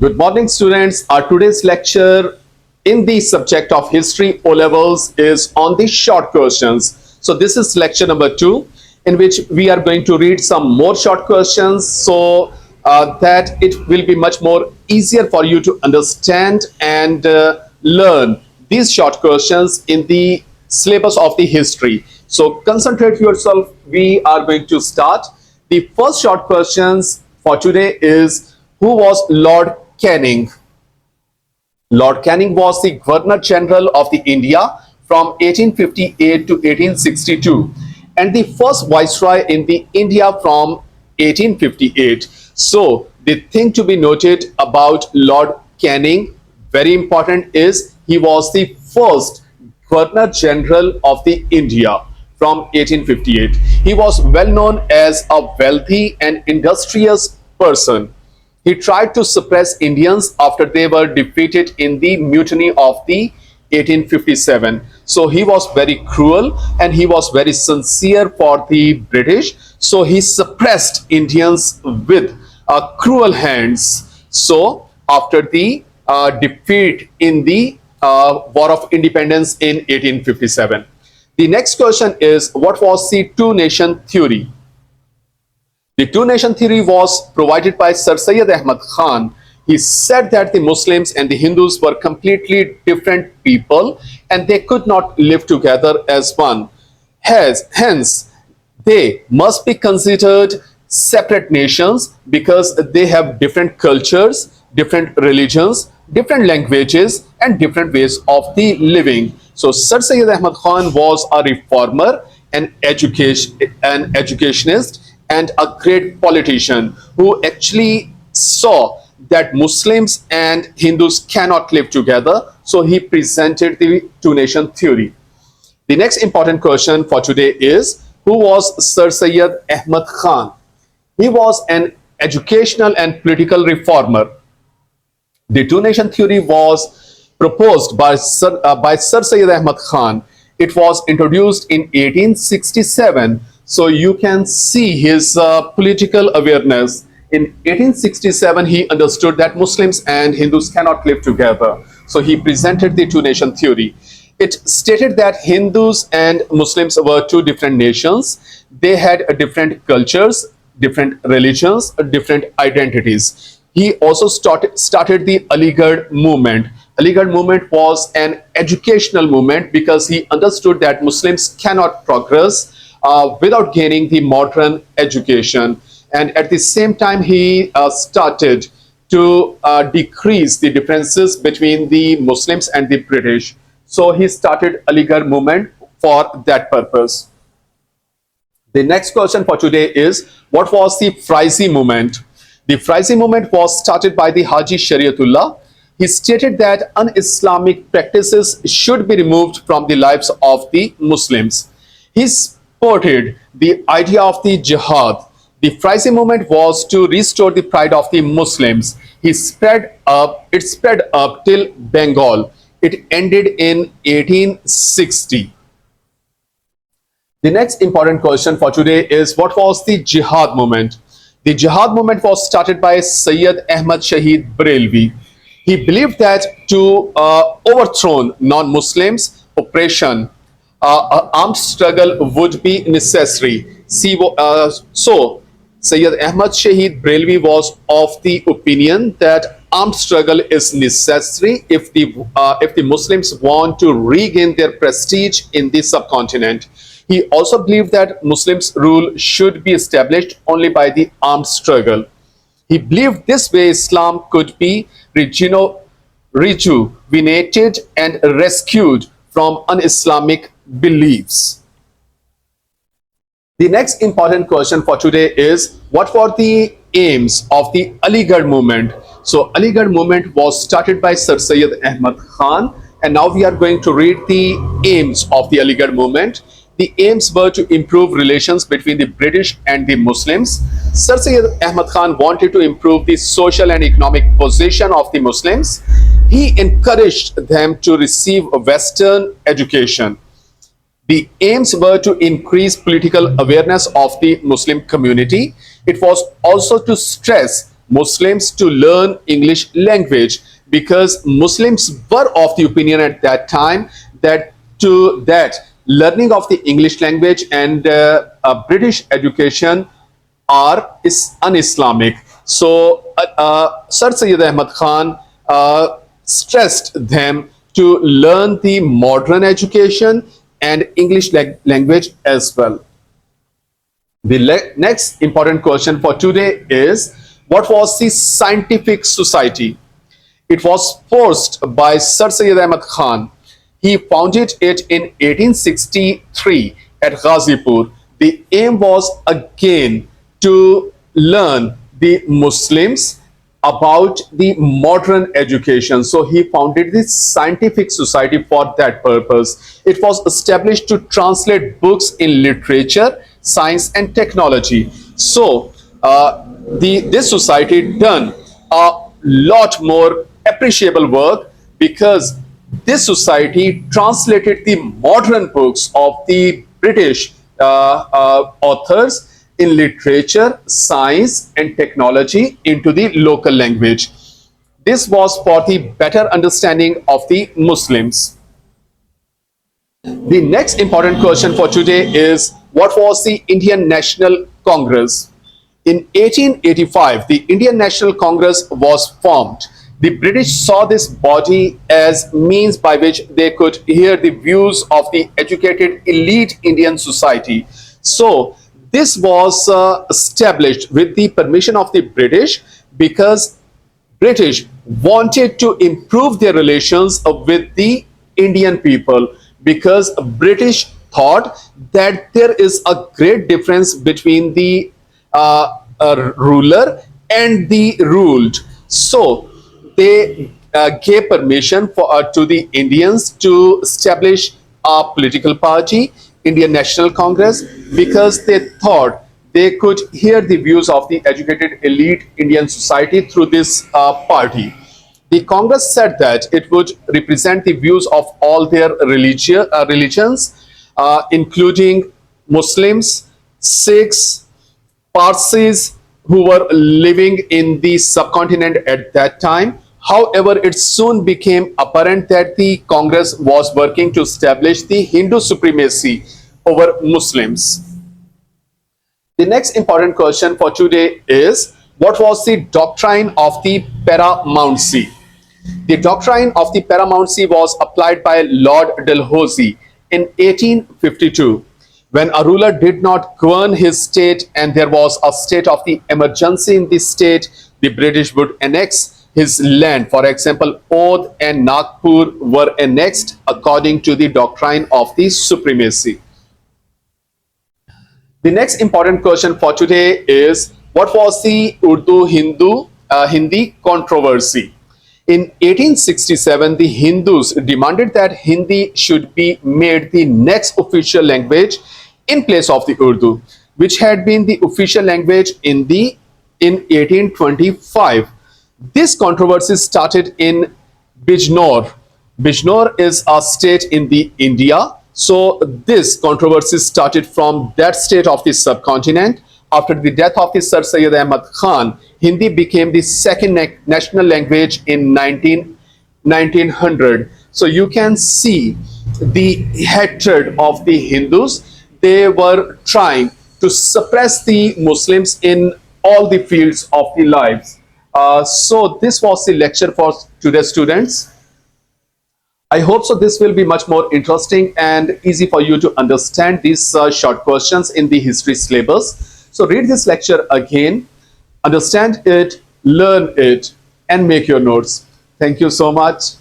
Good morning, students. Our today's lecture in the subject of history O levels is on the short questions. So this is lecture number 2, in which we are going to read some more short questions so that it will be much more easier for you to understand and learn these short questions in the syllabus of the history. So concentrate yourself. We are going to start. The first short questions for today is, who was Lord Canning? Lord Canning was the Governor General of the India from 1858 to 1862 and the first Viceroy in the India from 1858. So the thing to be noted about Lord Canning, very important, is he was the first Governor General of the India from 1858. He was well known as a wealthy and industrious person. He tried to suppress Indians after they were defeated in the mutiny of the 1857. So he was very cruel and he was very sincere for the British. So he suppressed Indians with cruel hands. So after the defeat in the War of Independence in 1857. The next question is, what was the two-nation theory? The two-nation theory was provided by Sir Syed Ahmad Khan. He said that the Muslims and the Hindus were completely different people and they could not live together as one. Hence, they must be considered separate nations because they have different cultures, different religions, different languages, and different ways of the living. So Sir Syed Ahmad Khan was a reformer, an educationist, and a great politician who actually saw that Muslims and Hindus cannot live together. So he presented the two-nation theory. The next important question for today is, who was Sir Syed Ahmad Khan? He was an educational and political reformer. The two-nation theory was proposed by Sir Syed Ahmad Khan. It was introduced in 1867. So you can see his political awareness. In 1867, he understood that Muslims and Hindus cannot live together. So he presented the two-nation theory. It stated that Hindus and Muslims were two different nations. They had different cultures, different religions, different identities. He also started the Aligarh movement. Aligarh movement was an educational movement because he understood that Muslims cannot progress without gaining the modern education. And at the same time, he started to decrease the differences between the Muslims and the British. So he started Aligarh movement for that purpose. The next question for today is, what was the Frizi movement? The Frizi movement was started by the Haji Shariatullah. He stated that un-Islamic practices should be removed from the lives of the Muslims. He supported the idea of the jihad. The Frizi movement was to restore the pride of the Muslims. It spread up till Bengal. It ended in 1860. The next important question for today is, what was the jihad movement? The jihad movement was started by Sayyid Ahmad Shahid Brelvi. He believed that to overthrow non-Muslims, oppression, armed struggle would be necessary. So Sayyid Ahmad Shahid Brelvi was of the opinion that armed struggle is necessary if the Muslims want to regain their prestige in the subcontinent. He also believed that Muslims' rule should be established only by the armed struggle. He believed this way Islam could be rejuvenated and rescued from un-Islamic beliefs. The next important question for today is, what were the aims of the Aligarh movement? So Aligarh movement was started by Sir Syed Ahmad Khan, and now we are going to read the aims of the Aligarh movement. The aims were to improve relations between the British and the Muslims. Sir Syed Ahmad Khan wanted to improve the social and economic position of the Muslims. He encouraged them to receive a Western education. The aims were to increase political awareness of the Muslim community. It was also to stress Muslims to learn English language, because Muslims were of the opinion at that time that learning of the English language and British education is un-Islamic. So Sir Sayyid Ahmad Khan stressed them to learn the modern education and English language as well. The next important question for today is, what was the scientific society? It was forced by Sir Sayyid Ahmad Khan. He founded it in 1863 at Ghazipur. The aim was again to learn the Muslims about the modern education. So he founded this scientific society for that purpose. It was established to translate books in literature, science, and technology. So this society done a lot more appreciable work, because this society translated the modern books of the British authors in literature, science, and technology into the local language. This was for the better understanding of the Muslims. The next important question for today is, what was the Indian National Congress? In 1885, the Indian National Congress was formed. The British saw this body as means by which they could hear the views of the educated elite Indian society. So this was established with the permission of the British, because British wanted to improve their relations with the Indian people, because British thought that there is a great difference between the ruler and the ruled. So they gave permission to the Indians to establish a political party, Indian National Congress, because they thought they could hear the views of the educated elite Indian society through this party. The Congress said that it would represent the views of all their religions, including Muslims, Sikhs, Parsis, who were living in the subcontinent at that time. However, it soon became apparent that the Congress was working to establish the Hindu supremacy over Muslims. The next important question for today is, what was the doctrine of the paramountcy? The doctrine of the paramountcy was applied by Lord Dalhousie in 1852. When a ruler did not govern his state and there was a state of the emergency in the state, the British would annex his land. For example, Oudh and Nagpur were annexed according to the doctrine of the supremacy. The next important question for today is, what was the Hindi controversy? In 1867, the Hindus demanded that Hindi should be made the next official language in place of the Urdu, which had been the official language in 1825. This controversy started in Bijnor. Bijnor is a state in the India. So this controversy started from that state of the subcontinent. After the death of the Sir Sayyid Ahmad Khan, Hindi became the second national language in 1900. So you can see the hatred of the Hindus. They were trying to suppress the Muslims in all the fields of the lives. So this was the lecture for today's students. I hope so this will be much more interesting and easy for you to understand these short questions in the history syllabus. So read this lecture again, understand it, learn it, and make your notes. Thank you so much.